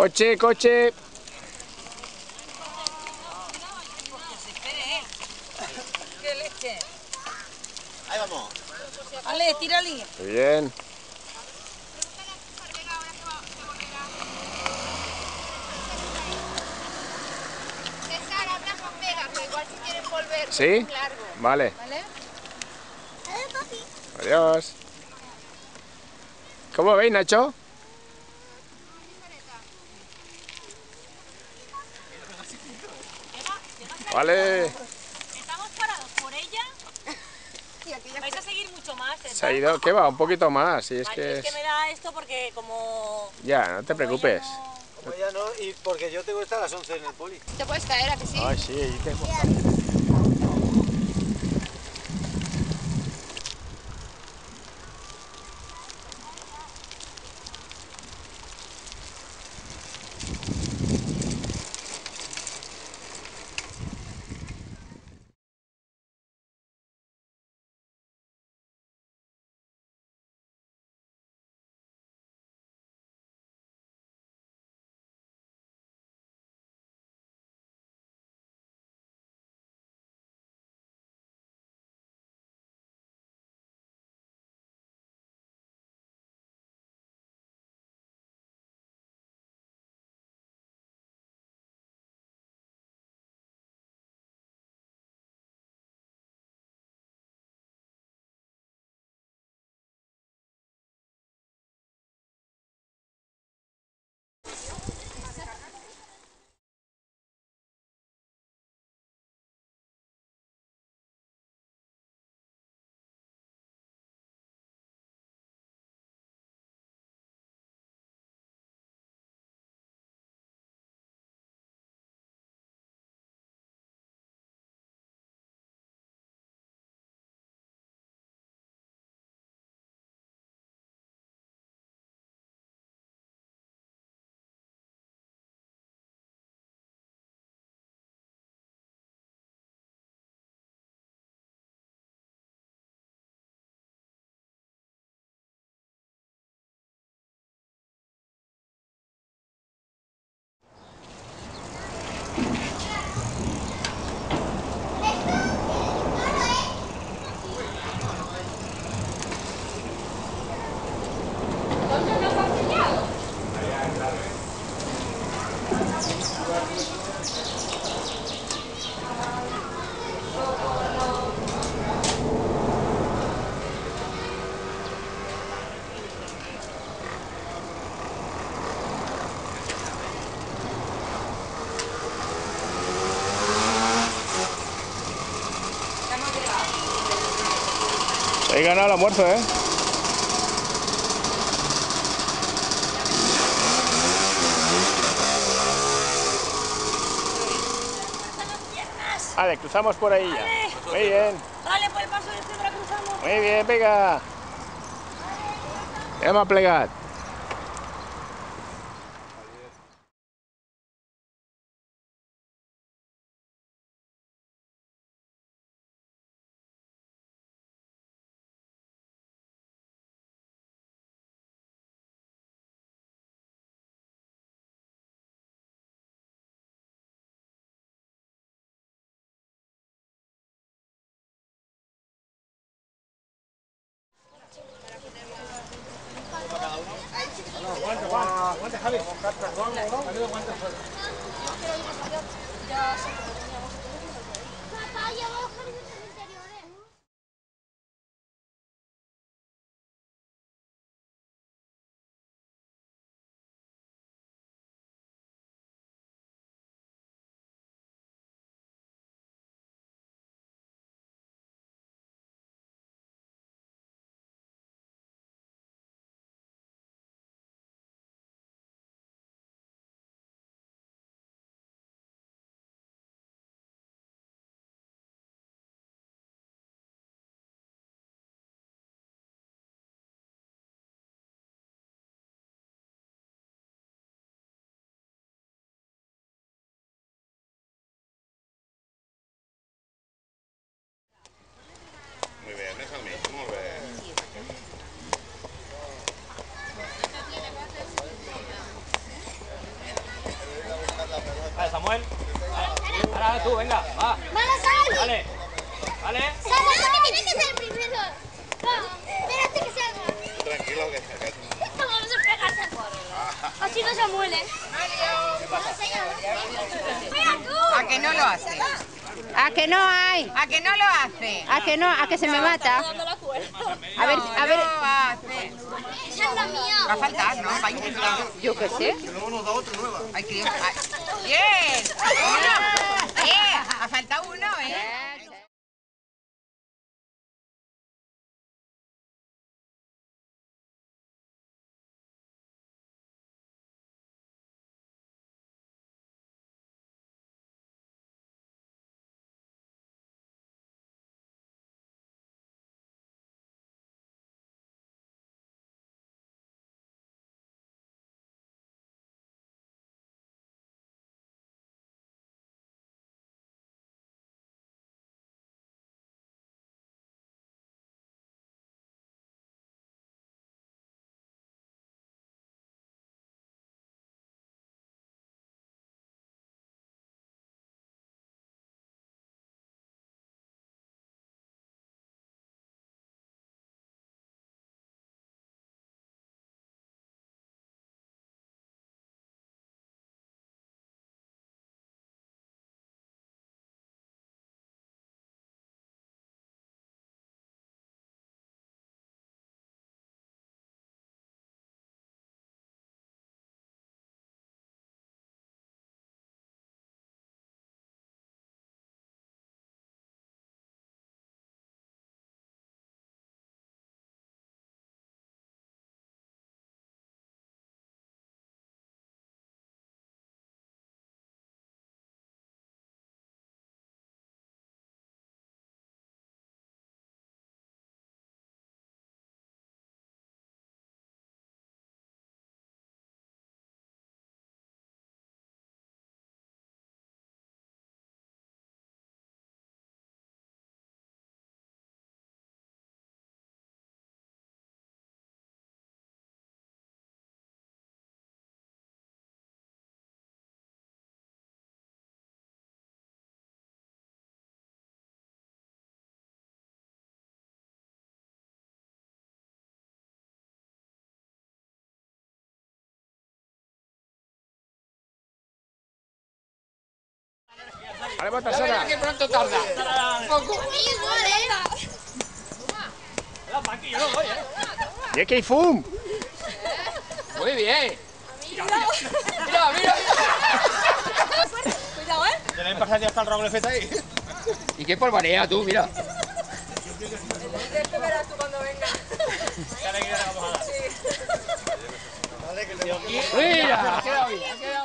Coche, coche. ¡Qué leche! Ahí vamos. Vale, tírale. Muy bien. César, habla con Vega, que igual si quieren volver, ¿Sí? es largo. Vale. ¿Vale? Adiós. ¿Cómo veis, Nacho? Vale. Estamos parados por ella. Vais a seguir mucho más. Se ha ido, ¿qué va? Un poquito más. Si es Vale, que es que me da esto porque como... Ya, no te preocupes. Como ya no, y porque yo tengo que estar a las 11 en el poli. ¿Te puedes caer, a que sí? Ay, sí, ahí te... He ganado el almuerzo, ¿eh? Vale, cruzamos por ahí ya. Muy bien. Vale, por el paso de cebra cruzamos. Muy bien, venga. Anem a plegat. Aguante, Javi. Papá, llevo tú, venga, va. Vale. Vale. Tiene que ser el primero. Espérate que salga. Tranquilo que se Vamos a pegarse. Así no se muele. ¿A que no lo hace? ¿A que no hay? ¿A que no lo hace? ¿A que no? ¿A que se me mata? A ver, No, a ver. no lo hace. Esa es la mía. Va a faltar, ¿no? Va a intentar. Yo qué sé. luego nos da otra nueva. Hay que... ¡Bien! ¡Uno! ¡Bien! Ha faltado uno, ¿eh? Vale, bota, Sara. ¡Qué pronto tarda! Y es que hay fum. Muy bien. Mira, mira. Cuidado, ¿eh? ¿Tenéis pasado hasta el Raúl F ahí? ¿Y qué polvareda tú, mira? Te verás tú cuando venga. Vale, que le Mira, ha quedado bien, ha quedado